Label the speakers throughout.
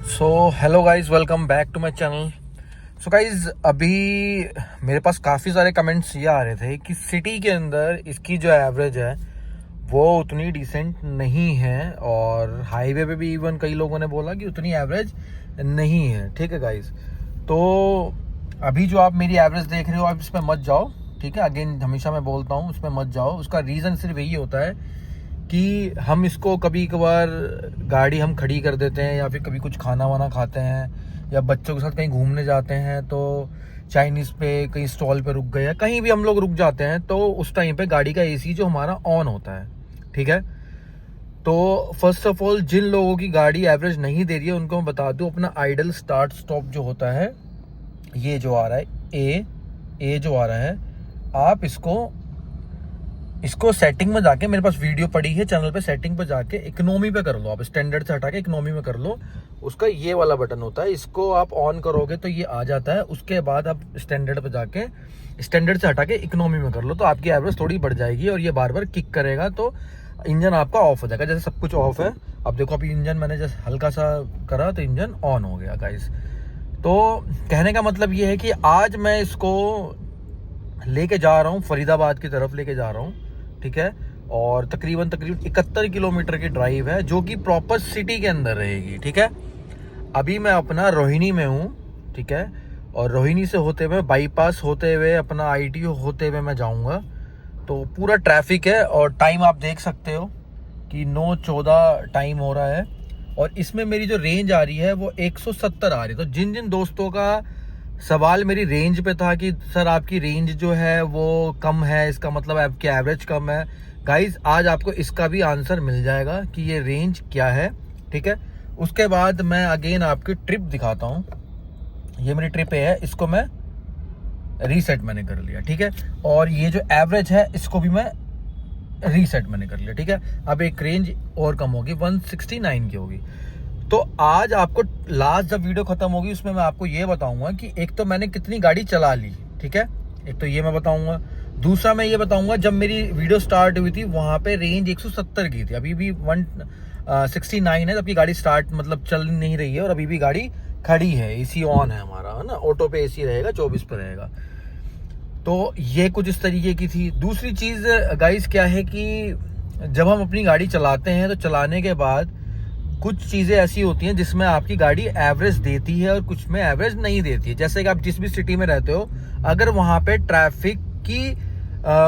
Speaker 1: So hello guys, welcome back to my channel. So guys, अभी मेरे पास काफ़ी सारे कमेंट्स ये आ रहे थे कि सिटी के अंदर इसकी जो एवरेज है वो उतनी डिसेंट नहीं है, और हाईवे पे भी इवन कई लोगों ने बोला कि उतनी एवरेज नहीं है। ठीक है गाइज, तो अभी जो आप मेरी एवरेज देख रहे हो आप इस पर मत जाओ। ठीक है, अगेन हमेशा मैं बोलता हूँ उस पर मत जाओ। उसका रीज़न सिर्फ यही होता है कि हम इसको कभी कभार गाड़ी हम खड़ी कर देते हैं, या फिर कभी कुछ खाना वाना खाते हैं, या बच्चों के साथ कहीं घूमने जाते हैं तो चाइनीज़ पे कहीं स्टॉल पे रुक गए, या कहीं भी हम लोग रुक जाते हैं तो उस टाइम पे गाड़ी का एसी जो हमारा ऑन होता है। ठीक है, तो फर्स्ट ऑफ ऑल जिन लोगों की गाड़ी एवरेज नहीं दे रही है उनको मैं बता दूं, अपना आइडल स्टार्ट स्टॉप जो होता है, ये जो आ रहा है ए जो आ रहा है, आप इसको सेटिंग में जाके, मेरे पास वीडियो पड़ी है चैनल पे, सेटिंग पे जाके इकोनॉमी पे कर लो। आप स्टैंडर्ड से हटा के इकोनॉमी में कर लो। उसका ये वाला बटन होता है, इसको आप ऑन करोगे तो ये आ जाता है। उसके बाद आप स्टैंडर्ड पे जाके, स्टैंडर्ड से हटा के इकोनॉमी में कर लो, तो आपकी एवरेज थोड़ी बढ़ जाएगी और ये बार बार किक करेगा, तो इंजन आपका ऑफ हो जाएगा। जैसे सब कुछ ऑफ है, अब देखो अभी इंजन मैंने जैसे हल्का सा करा तो इंजन ऑन हो गया गाइस। तो कहने का मतलब ये है कि आज मैं इसको लेके जा रहा हूँ, फरीदाबाद की तरफ लेके जा रहा हूँ। ठीक है, और तकरीबन 71 किलोमीटर की ड्राइव है, जो कि प्रॉपर सिटी के अंदर रहेगी। ठीक है, अभी मैं अपना रोहिणी में हूँ। ठीक है, और रोहिणी से होते हुए बाईपास होते हुए अपना ITO होते हुए मैं जाऊँगा। तो पूरा ट्रैफिक है, और टाइम आप देख सकते हो कि 9:14 टाइम हो रहा है, और इसमें मेरी जो रेंज आ रही है वो 170 आ रही है। तो जिन जिन दोस्तों का सवाल मेरी रेंज पे था कि सर आपकी रेंज जो है वो कम है, इसका मतलब आपकी एवरेज कम है, गाइज आज आपको इसका भी आंसर मिल जाएगा कि ये रेंज क्या है। ठीक है, उसके बाद मैं अगेन आपकी ट्रिप दिखाता हूँ। ये मेरी ट्रिप है, इसको मैं रीसेट मैंने कर लिया। ठीक है, और ये जो एवरेज है इसको भी मैं रीसेट मैंने कर लिया। ठीक है, अब एक रेंज और कम होगी, 169 की होगी। तो आज आपको लास्ट जब वीडियो खत्म होगी उसमें मैं आपको ये बताऊंगा कि एक तो मैंने कितनी गाड़ी चला ली। ठीक है, एक तो ये मैं बताऊंगा। दूसरा मैं ये बताऊंगा जब मेरी वीडियो स्टार्ट हुई थी वहां पे रेंज 170 की थी, अभी भी 169 है, जबकि गाड़ी स्टार्ट मतलब चल नहीं रही है, और अभी भी गाड़ी खड़ी है, एसी ऑन है हमारा, है ना, ऑटो पे एसी रहेगा, 24 पे रहेगा। तो ये कुछ इस तरीके की थी। दूसरी चीज गाइस क्या है कि जब हम अपनी गाड़ी चलाते हैं तो चलाने के बाद कुछ चीज़ें ऐसी होती हैं जिसमें आपकी गाड़ी एवरेज देती है और कुछ में एवरेज नहीं देती है। जैसे कि आप जिस भी सिटी में रहते हो, अगर वहाँ पे ट्रैफिक की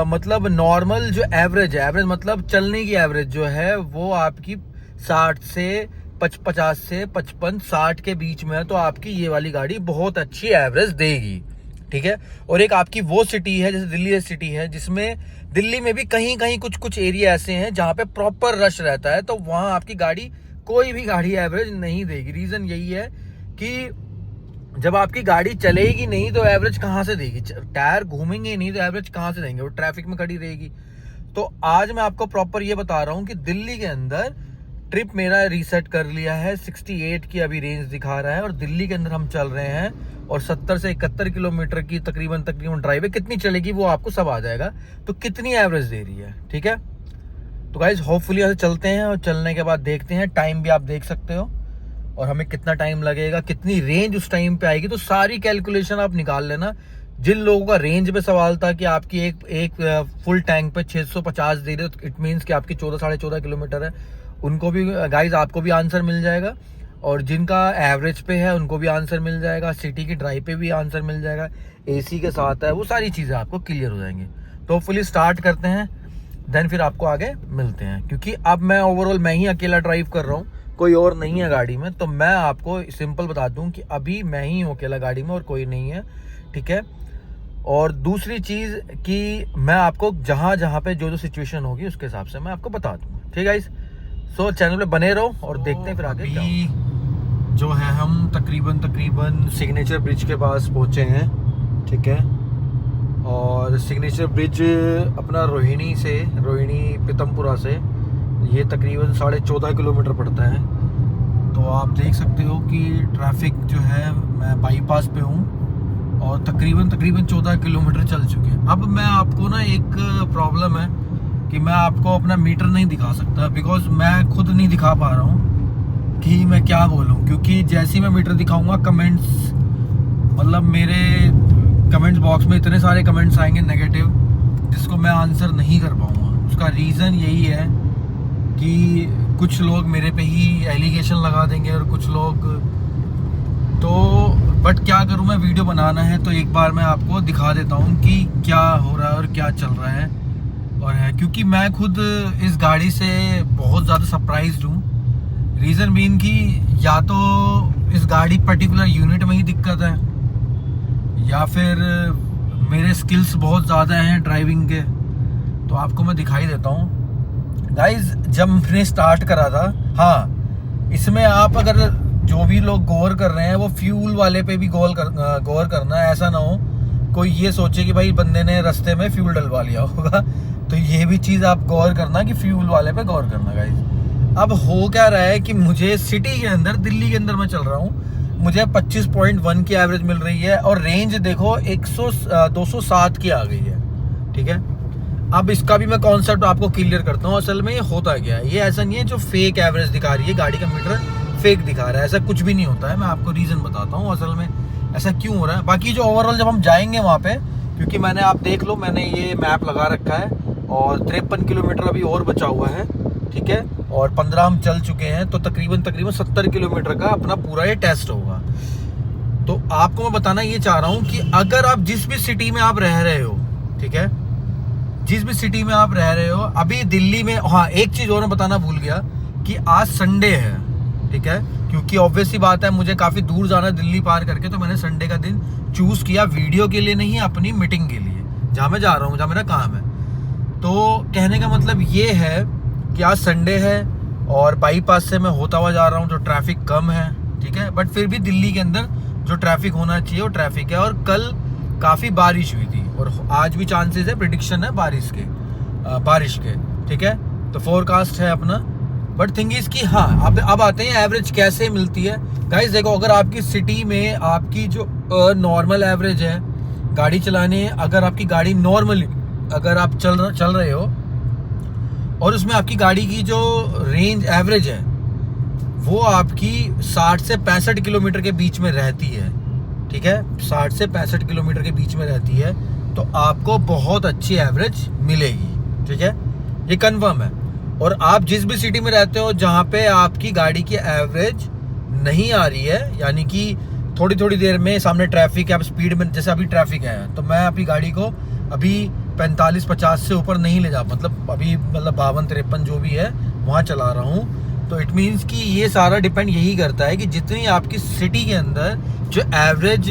Speaker 1: मतलब नॉर्मल जो एवरेज है, एवरेज मतलब चलने की एवरेज जो है वो आपकी 60 से 50 से 55 60 के बीच में है, तो आपकी ये वाली गाड़ी बहुत अच्छी एवरेज देगी। ठीक है, और एक आपकी वो सिटी है, जैसे दिल्ली सिटी है, जिसमें दिल्ली में भी कहीं कहीं कुछ कुछ एरिया ऐसे हैं जहाँ पे प्रॉपर रश रहता है, तो वहाँ आपकी गाड़ी, कोई भी गाड़ी एवरेज नहीं देगी। रीजन यही है कि जब आपकी गाड़ी चलेगी नहीं तो एवरेज कहां से देगी, टायर घूमेंगे नहीं तो एवरेज कहां से देंगे, वो ट्रैफिक में खड़ी रहेगी। तो आज मैं आपको प्रॉपर ये बता रहा हूं कि दिल्ली के अंदर ट्रिप मेरा रीसेट कर लिया है, 68 की अभी रेंज दिखा रहा है, और दिल्ली के अंदर हम चल रहे हैं, और 70 से 71 किलोमीटर की तकरीबन ड्राइव है। कितनी चलेगी वो आपको सब आ जाएगा, तो कितनी एवरेज दे रही है। ठीक है, तो गाइज होपफुली ऐसे चलते हैं, और चलने के बाद देखते हैं, टाइम भी आप देख सकते हो, और हमें कितना टाइम लगेगा, कितनी रेंज उस टाइम पे आएगी, तो सारी कैलकुलेशन आप निकाल लेना। जिन लोगों का रेंज पे सवाल था कि आपकी एक फुल टैंक पे 650 दे रहे हो, तो इट मीन्स कि आपकी 14-14.5 किलोमीटर है, उनको भी गाइज आपको भी आंसर मिल जाएगा, और जिनका एवरेज पे है उनको भी आंसर मिल जाएगा, सिटी की ड्राइव पे भी आंसर मिल जाएगा, AC के साथ है, वो सारी चीज़ें आपको क्लियर हो जाएंगी। तो होपफुली स्टार्ट करते हैं, देन फिर आपको आगे मिलते हैं, क्योंकि अब मैं ओवरऑल मैं ही अकेला ड्राइव कर रहा हूँ, कोई और नहीं है गाड़ी में। तो मैं आपको सिंपल बता दूं कि अभी मैं ही हूँ अकेला गाड़ी में, और कोई नहीं है। ठीक है, और दूसरी चीज़ कि मैं आपको जहाँ जहाँ पे जो जो सिचुएशन होगी उसके हिसाब से मैं आपको बता दूंगा। ठीक है गाइस, सो चैनल पे बने रहो और देखते हैं फिर आगे क्या होगा। जो है हम तकरीबन सिग्नेचर ब्रिज के पास पहुँचे हैं। ठीक है, और सिग्नेचर ब्रिज अपना रोहिणी पीतमपुरा से ये तकरीबन 14.5 किलोमीटर पड़ता है। तो आप देख सकते हो कि ट्रैफिक जो है, मैं बाईपास पे हूँ, और तकरीबन 14 किलोमीटर चल चुके हैं। अब मैं आपको ना, एक प्रॉब्लम है कि मैं आपको अपना मीटर नहीं दिखा सकता, बिकॉज मैं खुद नहीं दिखा पा रहा हूँ। कि मैं क्या बोलूं, क्योंकि जैसे ही मैं मीटर दिखाऊंगा कमेंट्स, मतलब मेरे कमेंट्स बॉक्स में इतने सारे कमेंट्स आएंगे नेगेटिव, जिसको मैं आंसर नहीं कर पाऊंगा। उसका रीज़न यही है कि कुछ लोग मेरे पे ही एलिगेशन लगा देंगे और कुछ लोग तो, बट क्या करूं, मैं वीडियो बनाना है तो एक बार मैं आपको दिखा देता हूं कि क्या हो रहा है और क्या चल रहा है और है, क्योंकि मैं खुद इस गाड़ी से बहुत ज़्यादा सरप्राइज्ड हूं। रीज़न बीन कि या तो इस गाड़ी पर्टिकुलर यूनिट में ही दिक्कत है, या फिर मेरे स्किल्स बहुत ज़्यादा हैं ड्राइविंग के। तो आपको मैं दिखाई देता हूँ गाइज। जब मैंने स्टार्ट करा था, हाँ, इसमें आप अगर जो भी लोग गौर कर रहे हैं वो फ्यूल वाले पे भी गौर करना है। ऐसा ना हो कोई ये सोचे कि भाई बंदे ने रास्ते में फ्यूल डलवा लिया होगा, तो ये भी चीज़ आप गौर करना कि फ्यूल वाले पे गौर करना गाइज। अब हो क्या रहा है कि मुझे सिटी के अंदर, दिल्ली के अंदर मैं चल रहा हूँ, मुझे 25.1 की एवरेज मिल रही है और रेंज देखो 207 की आ गई है। ठीक है, अब इसका भी मैं कॉन्सेप्ट आपको क्लियर करता हूँ। असल में ये होता क्या है, ये ऐसा नहीं है जो फेक एवरेज दिखा रही है गाड़ी का मीटर फेक दिखा रहा है, ऐसा कुछ भी नहीं होता है। मैं आपको रीज़न बताता हूँ असल में ऐसा क्यों हो रहा है। बाकी जो ओवरऑल जब हम जाएंगे वहाँ पे, क्योंकि मैंने, आप देख लो, मैंने ये मैप लगा रखा है और 53 किलोमीटर अभी और बचा हुआ है। ठीक है, और 15 हम चल चुके हैं, तो तकरीबन 70 किलोमीटर का अपना पूरा ये टेस्ट होगा। तो आपको मैं बताना ये चाह रहा हूँ कि अगर आप जिस भी सिटी में आप रह रहे हो, ठीक है, जिस भी सिटी में आप रह रहे हो, अभी दिल्ली में, हाँ, एक चीज़ और मैं बताना भूल गया कि आज संडे है। ठीक है, क्योंकि ऑब्वियस सी बात है मुझे काफ़ी दूर जाना है दिल्ली पार करके, तो मैंने संडे का दिन चूज़ किया वीडियो के लिए नहीं, अपनी मीटिंग के लिए, जहाँ मैं जा रहा हूँ, जहाँ मेरा काम है। तो कहने का मतलब ये है कि आज संडे है और बाईपास से मैं होता हुआ जा रहा हूँ, जो ट्रैफिक कम है। ठीक है, बट फिर भी दिल्ली के अंदर जो ट्रैफिक होना चाहिए वो ट्रैफिक है। और कल काफ़ी बारिश हुई थी और आज भी चांसेस है, प्रिडिक्शन है बारिश के। ठीक है, तो फोरकास्ट है अपना। बट थिंग इज कि हाँ, अब आते हैं एवरेज कैसे मिलती है। गाइस देखो, अगर आपकी सिटी में आपकी जो नॉर्मल एवरेज है गाड़ी चलाने, अगर आपकी गाड़ी नॉर्मली, अगर आप चल रहे हो और उसमें आपकी गाड़ी की जो रेंज एवरेज है वो आपकी 60 से 65 किलोमीटर के बीच में रहती है। ठीक है, 60 से 65 किलोमीटर के बीच में रहती है, तो आपको बहुत अच्छी एवरेज मिलेगी। ठीक है, ये कंफर्म है। और आप जिस भी सिटी में रहते हो जहाँ पे आपकी गाड़ी की एवरेज नहीं आ रही है, यानी कि थोड़ी थोड़ी देर में सामने ट्रैफिक है, आप स्पीड में, जैसे अभी ट्रैफिक है तो मैं अपनी गाड़ी को अभी 45-50 से ऊपर नहीं ले जा, मतलब अभी 52-53 जो भी है वहाँ चला रहा हूँ। तो इट मीन्स कि ये सारा डिपेंड यही करता है कि जितनी आपकी सिटी के अंदर जो एवरेज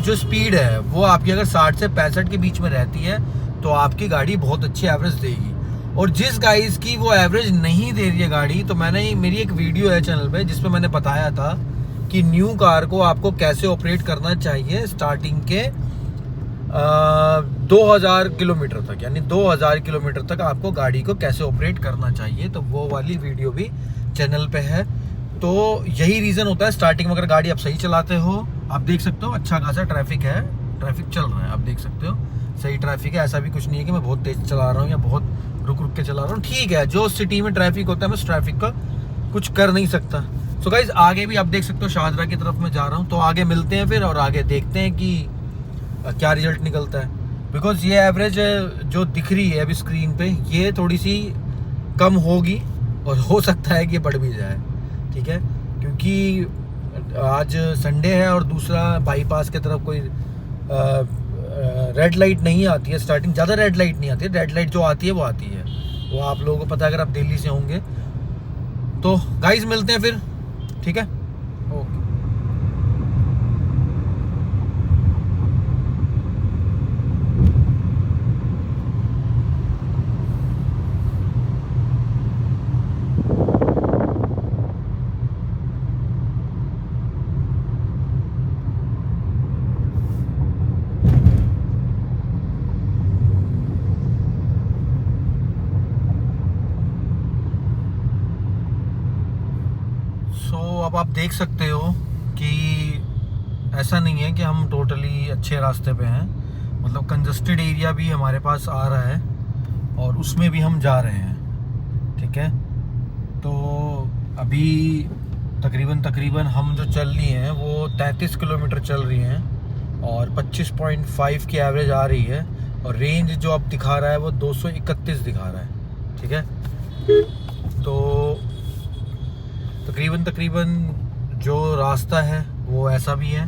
Speaker 1: जो स्पीड है वो आपकी अगर 60 से 65 के बीच में रहती है तो आपकी गाड़ी बहुत अच्छी एवरेज देगी। और जिस गाइस की वो एवरेज नहीं दे रही है गाड़ी, तो मेरी एक वीडियो है चैनल पे जिसमें मैंने बताया था कि न्यू कार को आपको कैसे ऑपरेट करना चाहिए स्टार्टिंग के 2000 किलोमीटर तक, यानी 2000 किलोमीटर तक आपको गाड़ी को कैसे ऑपरेट करना चाहिए। तो वो वाली वीडियो भी चैनल पे है। तो यही रीज़न होता है, स्टार्टिंग में अगर गाड़ी आप सही चलाते हो, आप देख सकते हो अच्छा खासा ट्रैफिक है, ट्रैफिक चल रहा है, आप देख सकते हो सही ट्रैफिक है। ऐसा भी कुछ नहीं है कि मैं बहुत तेज चला रहा हूँ या बहुत रुक के चला रहा हूँ। ठीक है, जो सिटी में ट्रैफिक होता है मैं उस ट्रैफिक का कुछ कर नहीं सकता। सो गाइज, आगे भी आप देख सकते हो शाहजरा की तरफ मैं जा रहा हूँ, तो आगे मिलते हैं फिर और आगे देखते हैं कि क्या रिजल्ट निकलता है। बिकॉज ये एवरेज जो दिख रही है अभी स्क्रीन पे, ये थोड़ी सी कम होगी और हो सकता है कि ये बढ़ भी जाए। ठीक है, क्योंकि आज संडे है और दूसरा बाईपास की तरफ कोई रेड लाइट नहीं आती है, स्टार्टिंग ज़्यादा रेड लाइट नहीं आती है। रेड लाइट जो आती है वो आती है, वो आप लोगों को पता है अगर आप दिल्ली से होंगे। तो गाइस मिलते हैं फिर, ठीक है, ओके। अब आप देख सकते हो कि ऐसा नहीं है कि हम टोटली अच्छे रास्ते पे हैं, मतलब कंजस्टेड एरिया भी हमारे पास आ रहा है और उसमें भी हम जा रहे हैं। ठीक है, तो अभी तकरीबन हम जो चल रही हैं वो 33 किलोमीटर चल रही हैं और 25.5 की एवरेज आ रही है, और रेंज जो अब दिखा रहा है वो 231 दिखा रहा है। ठीक है, तो तकरीबन जो रास्ता है वो ऐसा भी है।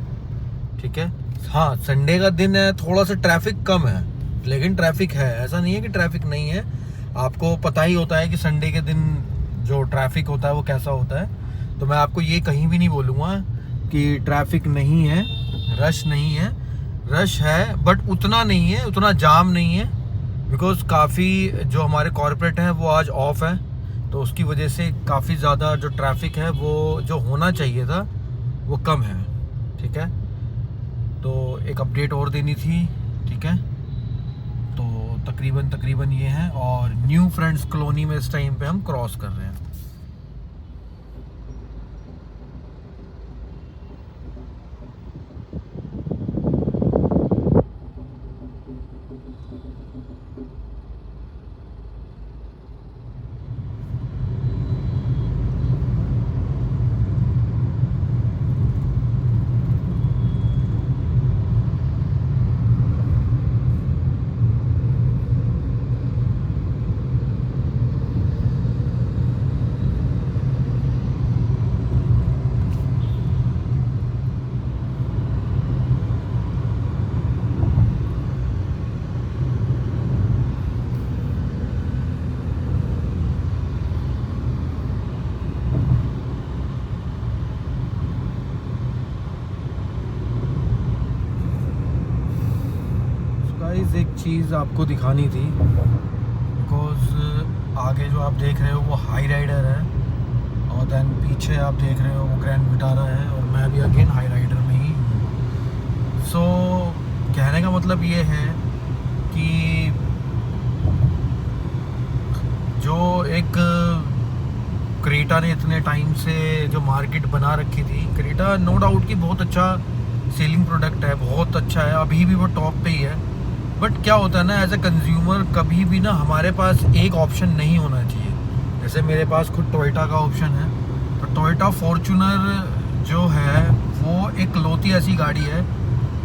Speaker 1: ठीक है, हाँ संडे का दिन है, थोड़ा सा ट्रैफिक कम है, लेकिन ट्रैफिक है, ऐसा नहीं है कि ट्रैफिक नहीं है। आपको पता ही होता है कि संडे के दिन जो ट्रैफिक होता है वो कैसा होता है, तो मैं आपको ये कहीं भी नहीं बोलूँगा कि ट्रैफिक नहीं है, रश नहीं है। रश है बट उतना नहीं है, उतना जाम नहीं है, बिकॉज काफ़ी जो हमारे कॉरपोरेट हैं वो आज ऑफ है, तो उसकी वजह से काफ़ी ज़्यादा जो ट्रैफिक है वो जो होना चाहिए था वो कम है। ठीक है, तो एक अपडेट और देनी थी। ठीक है, तो तकरीबन ये है, और न्यू फ्रेंड्स कॉलोनी में इस टाइम पे हम क्रॉस कर रहे हैं। गाइस एक चीज़ आपको दिखानी थी, बिकॉज आगे जो आप देख रहे हो वो हाई राइडर है, और देन पीछे आप देख रहे हो वो ग्रैंड विटारा है, और मैं भी अगेन हाई राइडर में ही। सो कहने का मतलब ये है कि जो एक क्रेटा ने इतने टाइम से जो मार्केट बना रखी थी, क्रेटा नो डाउट कि बहुत अच्छा सेलिंग प्रोडक्ट है, बहुत अच्छा है, अभी भी वो टॉप पे ही है। बट क्या होता है ना, एज ए कंज्यूमर कभी भी ना हमारे पास एक ऑप्शन नहीं होना चाहिए। जैसे मेरे पास खुद टोयोटा का ऑप्शन है, तो टोयोटा फॉर्च्यूनर जो है वो एक लौती ऐसी गाड़ी है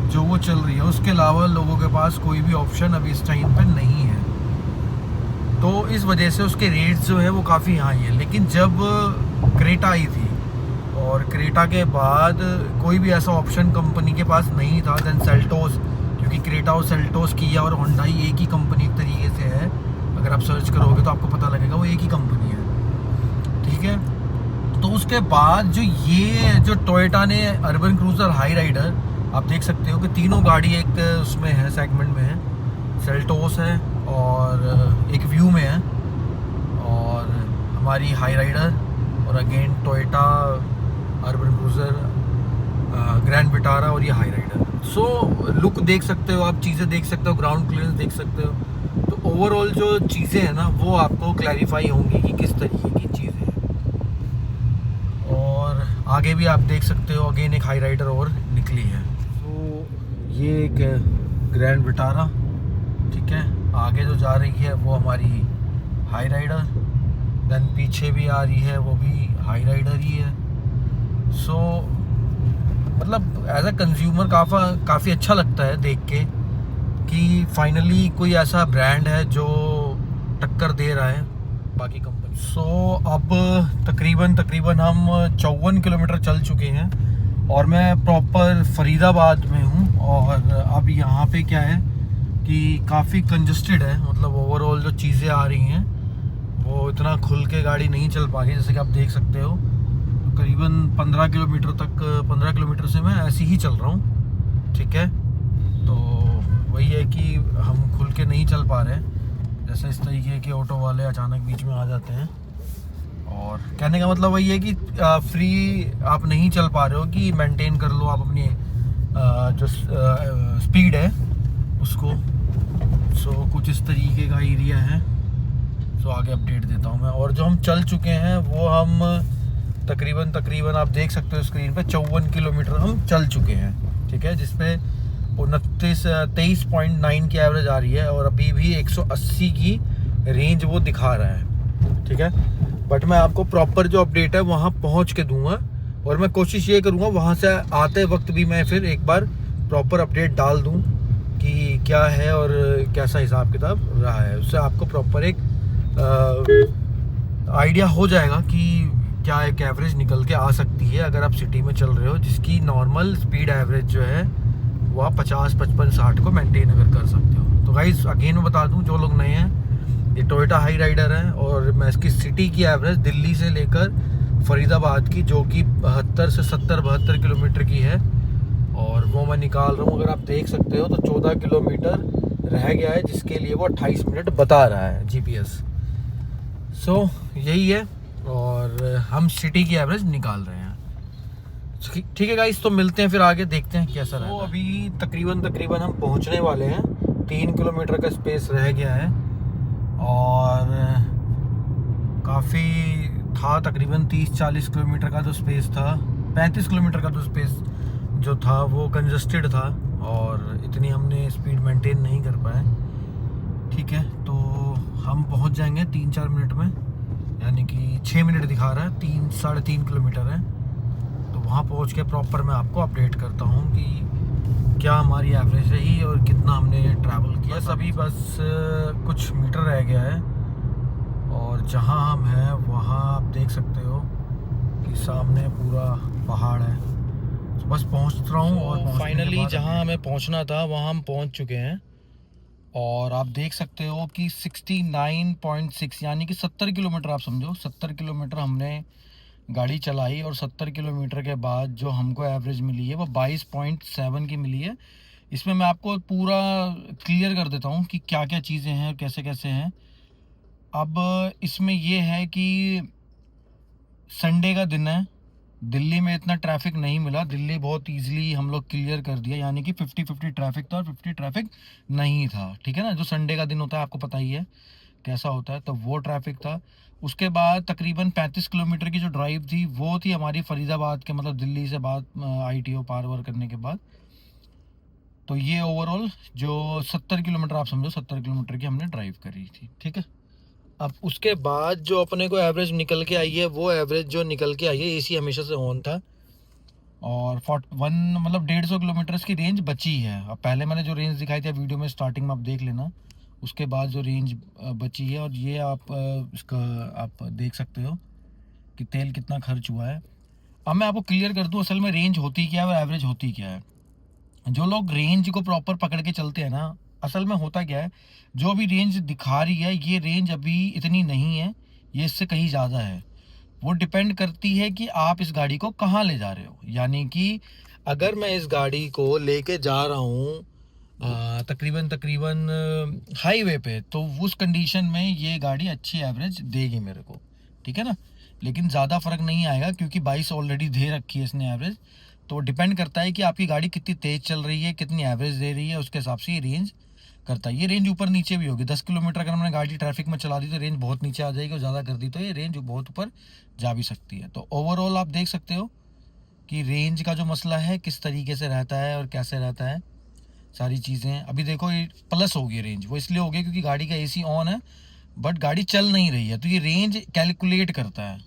Speaker 1: जो वो चल रही है, उसके अलावा लोगों के पास कोई भी ऑप्शन अभी इस टाइम पे नहीं है, तो इस वजह से उसके रेट्स जो है वो काफ़ी हाई है। लेकिन जब क्रेटा आई थी, और क्रेटा के बाद कोई भी ऐसा ऑप्शन कंपनी के पास नहीं था, देन सेल्टोस, क्योंकि क्रेटा और सेल्टोस, किया और होंडाई एक ही कंपनी एक तरीके से है, अगर आप सर्च करोगे तो आपको पता लगेगा वो एक ही कंपनी है। ठीक है, तो उसके बाद जो टोयोटा ने अर्बन क्रूजर हाई राइडर, आप देख सकते हो कि तीनों गाड़ी एक उसमें है, सेगमेंट में है, सेल्टोस है और एक व्यू में है, और हमारी हाई राइडर, और again Toyota urban cruiser, grand Vitara, और ये हाई राइडर। सो लुक देख सकते हो आप, चीज़ें देख सकते हो, ग्राउंड क्लियरेंस देख सकते हो, तो ओवरऑल जो चीज़ें हैं ना वो आपको क्लैरिफाई होंगी कि किस तरीके की चीज़ें हैं। और आगे भी आप देख सकते हो अगेन एक हाई राइडर और निकली है। तो ये एक ग्रैंड विटारा, ठीक है, आगे जो जा रही है वो हमारी हाई राइडर, देन पीछे भी आ रही है वो भी हाई राइडर ही है। सो मतलब एज अ कंज्यूमर काफ़ी अच्छा लगता है देख के कि फाइनली कोई ऐसा ब्रांड है जो टक्कर दे रहा है बाकी कंपनी। सो अब तकरीबन हम 54 किलोमीटर चल चुके हैं, और मैं प्रॉपर फरीदाबाद में हूँ, और अब यहाँ पे क्या है कि काफ़ी कंजस्टेड है, मतलब ओवरऑल जो चीज़ें आ रही हैं वो इतना खुल के गाड़ी नहीं चल पा रही, जैसे कि आप देख सकते हो। करीबन 15 किलोमीटर से मैं ऐसे ही चल रहा हूँ। ठीक है, तो वही है कि हम खुल के नहीं चल पा रहे हैं, जैसे इस तरीके के ऑटो वाले अचानक बीच में आ जाते हैं, और कहने का मतलब वही है कि फ्री आप नहीं चल पा रहे हो कि मेंटेन कर लो आप अपनी जो स्पीड है उसको। सो कुछ इस तरीके का एरिया है। सो आगे अपडेट देता हूँ मैं, और जो हम चल चुके हैं वो हम तकरीबन आप देख सकते हो स्क्रीन पे 54 किलोमीटर हम चल चुके हैं। ठीक है, जिसपे 23.9 की एवरेज आ रही है, और अभी भी 180 की रेंज वो दिखा रहा है। ठीक है, बट मैं आपको प्रॉपर जो अपडेट है वहाँ पहुँच के दूंगा, और मैं कोशिश ये करूँगा वहाँ से आते वक्त भी मैं फिर एक बार प्रॉपर अपडेट डाल दूँ कि क्या है और कैसा हिसाब किताब रहा है। उससे आपको प्रॉपर एक आइडिया हो जाएगा कि क्या एक एवरेज निकल के आ सकती है अगर आप सिटी में चल रहे हो, जिसकी नॉर्मल स्पीड एवरेज जो है वो आप 50, 55, 60 को मेंटेन अगर कर सकते हो। तो गाइस अगेन मैं बता दूं जो लोग नए हैं, ये टोयोटा हाई राइडर है और मैं इसकी सिटी की एवरेज दिल्ली से लेकर फरीदाबाद की, जो कि 72 से 72 किलोमीटर की है, और वो मैं निकाल रहा हूँ। अगर आप देख सकते हो तो 14 किलोमीटर रह गया है, जिसके लिए वो 28 मिनट बता रहा है जीपीएस। सो यही है, और हम सिटी की एवरेज निकाल रहे हैं। ठीक है गाइस, तो मिलते हैं फिर आगे, देखते हैं कैसा रहा है। तो अभी तकरीबन हम पहुंचने वाले हैं, 3 किलोमीटर का स्पेस रह गया है, और काफ़ी था, तकरीबन 30-40 किलोमीटर का जो स्पेस था, 35 किलोमीटर का जो स्पेस जो था वो कंजस्टेड था, और इतनी हमने स्पीड मेंटेन नहीं कर पाए। ठीक है, तो हम पहुंच जाएंगे 3-4 मिनट में, यानी कि 6 मिनट दिखा रहा है, 3-3.5 किलोमीटर है। तो वहाँ पहुँच के प्रॉपर मैं आपको अपडेट करता हूँ कि क्या हमारी एवरेज रही और कितना हमने ट्रैवल किया। अभी बस कुछ मीटर रह गया है, और जहाँ हम हैं वहाँ आप देख सकते हो कि सामने पूरा पहाड़ है। तो बस पहुँच रहा हूँ, और फाइनली जहाँ हमें पहुँचना था वहाँ हम पहुँच चुके हैं, और आप देख सकते हो कि 69.6 यानी कि 70 किलोमीटर, आप समझो 70 किलोमीटर हमने गाड़ी चलाई, और 70 किलोमीटर के बाद जो हमको एवरेज मिली है वो 22.7 की मिली है। इसमें मैं आपको पूरा क्लियर कर देता हूँ कि क्या क्या चीज़ें हैं और कैसे कैसे हैं। अब इसमें ये है कि संडे का दिन है, दिल्ली में इतना ट्रैफिक नहीं मिला, दिल्ली बहुत इजीली हम लोग क्लियर कर दिया, यानी कि 50-50 ट्रैफिक था और 50 ट्रैफिक नहीं था। ठीक है ना, जो संडे का दिन होता है आपको पता ही है कैसा होता है, तो वो ट्रैफिक था। उसके बाद तकरीबन 35 किलोमीटर की जो ड्राइव थी वो थी हमारी फरीदाबाद के, मतलब दिल्ली से बाद ITO पार वार करने के बाद। तो ये ओवरऑल जो 70 किलोमीटर, आप समझो 70 किलोमीटर की हमने ड्राइव करी थी। ठीक है, अब उसके बाद जो अपने को एवरेज निकल के आई है, वो एवरेज जो निकल के आई है, AC हमेशा से ऑन था, और 41 मतलब 150 किलोमीटर की रेंज बची है। अब पहले मैंने जो रेंज दिखाई थी वीडियो में स्टार्टिंग में, आप देख लेना, उसके बाद जो रेंज बची है, और ये आप इसका आप देख सकते हो कि तेल कितना खर्च हुआ है। अब मैं आपको क्लियर कर दूं असल में रेंज होती क्या है और एवरेज होती क्या है। जो लोग रेंज को प्रॉपर पकड़ के चलते हैं ना, असल में होता क्या है, जो अभी रेंज दिखा रही है ये रेंज अभी इतनी नहीं है, ये इससे कहीं ज़्यादा है। वो डिपेंड करती है कि आप इस गाड़ी को कहाँ ले जा रहे हो। यानी कि अगर मैं इस गाड़ी को लेके जा रहा हूँ तकरीबन हाईवे पे, तो उस कंडीशन में ये गाड़ी अच्छी एवरेज देगी मेरे को। ठीक है ना, लेकिन ज़्यादा फर्क नहीं आएगा क्योंकि 22 ऑलरेडी दे रखी है इसने एवरेज। तो डिपेंड करता है कि आपकी गाड़ी कितनी तेज़ चल रही है, कितनी एवरेज दे रही है, उसके हिसाब से ये रेंज करता है। ये रेंज ऊपर नीचे भी होगी, 10 किलोमीटर अगर हमने गाड़ी ट्रैफिक में चला दी तो रेंज बहुत नीचे आ जाएगी, और ज़्यादा कर दी तो ये रेंज बहुत ऊपर जा भी सकती है। तो ओवरऑल आप देख सकते हो कि रेंज का जो मसला है किस तरीके से रहता है और कैसे रहता है, सारी चीज़ें। अभी देखो ये प्लस हो गई रेंज, वो इसलिए हो गई क्योंकि गाड़ी का AC ऑन है बट गाड़ी चल नहीं रही है, तो ये रेंज कैलकुलेट करता है,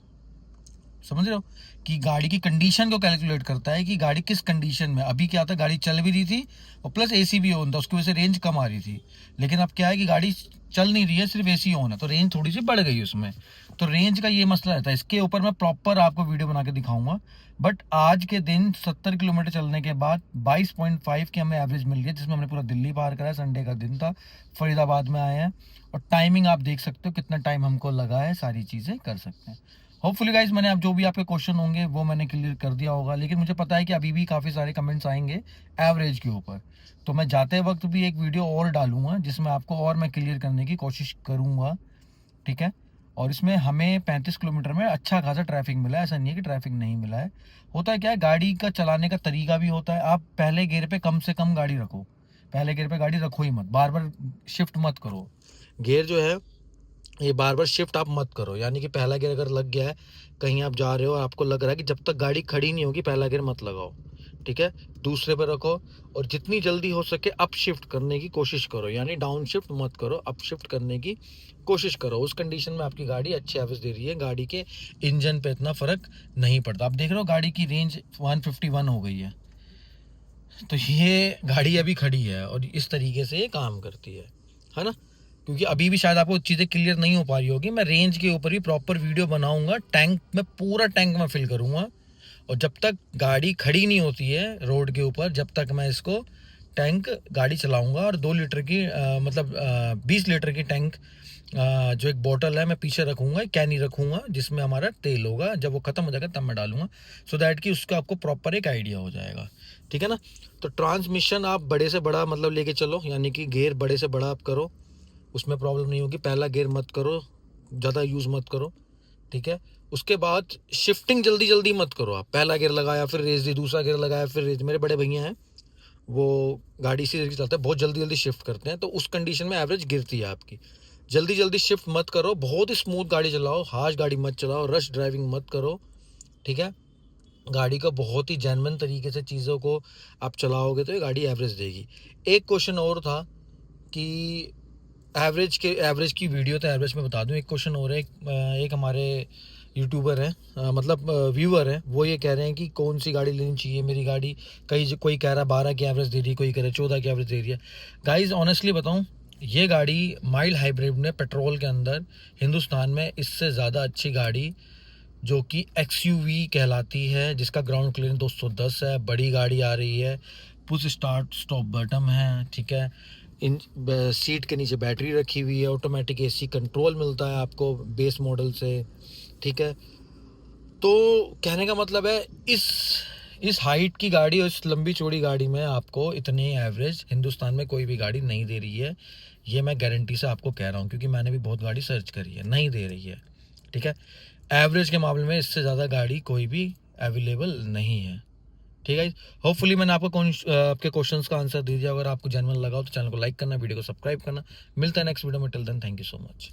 Speaker 1: समझ रहे हो, कि गाड़ी की कंडीशन को कैलकुलेट करता है कि गाड़ी किस कंडीशन में। अभी क्या था, गाड़ी चल भी रही थी और प्लस AC भी ऑन था, उसकी वजह से रेंज कम आ रही थी। लेकिन अब क्या है कि गाड़ी चल नहीं रही है, सिर्फ AC ऑन है, तो रेंज थोड़ी सी बढ़ गई उसमें। तो रेंज का ये मसला रहता है, इसके ऊपर मैं प्रॉपर आपको वीडियो बना के दिखाऊंगा। बट आज के दिन 70 किलोमीटर चलने के बाद 22.5 की हमें एवरेज मिल गई, जिसमें हमने पूरा दिल्ली पार करा है। संडे का दिन था, फरीदाबाद में आए हैं, और टाइमिंग आप देख सकते हो कितना टाइम हमको लगा है, सारी चीज़ें कर सकते हैं। होपफुली गाइज मैंने अब जो भी आपके क्वेश्चन होंगे वो मैंने क्लियर कर दिया होगा, लेकिन मुझे पता है कि अभी भी काफ़ी सारे कमेंट्स आएंगे एवरेज के ऊपर, तो मैं जाते वक्त भी एक वीडियो और डालूंगा जिसमें आपको और मैं क्लियर करने की कोशिश करूंगा। ठीक है, और इसमें हमें 35 किलोमीटर में अच्छा खासा ट्रैफिक मिला है, ऐसा नहीं है कि ट्रैफिक नहीं मिला है। होता है क्या है, गाड़ी का चलाने का तरीका भी होता है। आप पहले गियर पे कम से कम गाड़ी रखो, पहले गियर पे गाड़ी रखो ही मत, बार बार शिफ्ट मत करो गियर जो है, ये बार बार शिफ्ट आप मत करो। यानी कि पहला गियर अगर लग गया है, कहीं आप जा रहे हो और आपको लग रहा है कि जब तक गाड़ी खड़ी नहीं होगी पहला गियर मत लगाओ। ठीक है, दूसरे पे रखो और जितनी जल्दी हो सके अप शिफ्ट करने की कोशिश करो, यानी डाउन शिफ्ट मत करो, अप शिफ्ट करने की कोशिश करो। उस कंडीशन में आपकी गाड़ी अच्छी एवरेज दे रही है, गाड़ी के इंजन पे इतना फ़र्क नहीं पड़ता। आप देख रहे हो गाड़ी की रेंज 151 हो गई है, तो ये गाड़ी अभी खड़ी है और इस तरीके से ये काम करती है ना। क्योंकि अभी भी शायद आपको चीज़ें क्लियर नहीं हो पा रही होगी, मैं रेंज के ऊपर भी प्रॉपर वीडियो बनाऊंगा, टैंक में पूरा टैंक में फिल करूंगा और जब तक गाड़ी खड़ी नहीं होती है रोड के ऊपर, जब तक मैं इसको टैंक गाड़ी चलाऊंगा। और 2 लीटर की 20 लीटर की टैंक जो एक बोतल है मैं पीछे रखूंगा, कैनी रखूंगा जिसमें हमारा तेल होगा, जब वो ख़त्म हो जाएगा तब मैं डालूंगा, सो दैट कि उसका आपको प्रॉपर एक आइडिया हो जाएगा, ठीक है ना। तो ट्रांसमिशन आप बड़े से बड़ा मतलब लेके चलो, यानी कि गियर बड़े से बड़ा आप करो, उसमें प्रॉब्लम नहीं होगी। पहला गियर मत करो, ज़्यादा यूज़ मत करो, ठीक है। उसके बाद शिफ्टिंग जल्दी जल्दी मत करो, आप पहला गियर लगाया फिर रेस दी, दूसरा गियर लगाया फिर रेस। मेरे बड़े भैया हैं वो गाड़ी इसी तरीके से चलते हैं, बहुत जल्दी जल्दी शिफ्ट करते हैं, तो उस कंडीशन में एवरेज गिरती है आपकी। जल्दी जल्दी शिफ्ट मत करो, बहुत ही स्मूथ गाड़ी चलाओ, हार्श गाड़ी मत चलाओ, रश ड्राइविंग मत करो, ठीक है। गाड़ी का बहुत ही जेन्युइन तरीके से चीज़ों को आप चलाओगे तो ये गाड़ी एवरेज देगी। एक क्वेश्चन और था कि एवरेज की वीडियो, तो एवरेज में बता दूं, एक क्वेश्चन और है। एक हमारे यूट्यूबर हैं, मतलब व्यूअर हैं, वो ये कह रहे हैं कि कौन सी गाड़ी लेनी चाहिए मेरी गाड़ी। कोई कह रहा है 12 की एवरेज दे रही है, कोई कह रहा है 14 की एवरेज दे रही है। गाइज ऑनेस्टली बताऊं, ये गाड़ी माइल्ड हाइब्रिड में पेट्रोल के अंदर हिंदुस्तान में इससे ज़्यादा अच्छी गाड़ी जो कि XUV कहलाती है, जिसका ग्राउंड क्लियरेंस 210 है, बड़ी गाड़ी आ रही है, पुश स्टार्ट स्टॉप बटन है, ठीक है। इन सीट के नीचे बैटरी रखी हुई है, ऑटोमेटिक AC कंट्रोल मिलता है आपको बेस मॉडल से, ठीक है। तो कहने का मतलब है इस हाइट की गाड़ी और इस लंबी चौड़ी गाड़ी में आपको इतनी एवरेज हिंदुस्तान में कोई भी गाड़ी नहीं दे रही है। ये मैं गारंटी से आपको कह रहा हूँ, क्योंकि मैंने भी बहुत गाड़ी सर्च करी है, नहीं दे रही है, ठीक है। एवरेज के मामले में इससे ज़्यादा गाड़ी कोई भी अवेलेबल नहीं है, ठीक है। होपफुली मैंने आपको आपके क्वेश्चंस का आंसर दे दिया। अगर आपको जेन्युइन लगा हो तो चैनल को लाइक करना, वीडियो को सब्सक्राइब करना। मिलता है नेक्स्ट वीडियो में, till then thank you so much.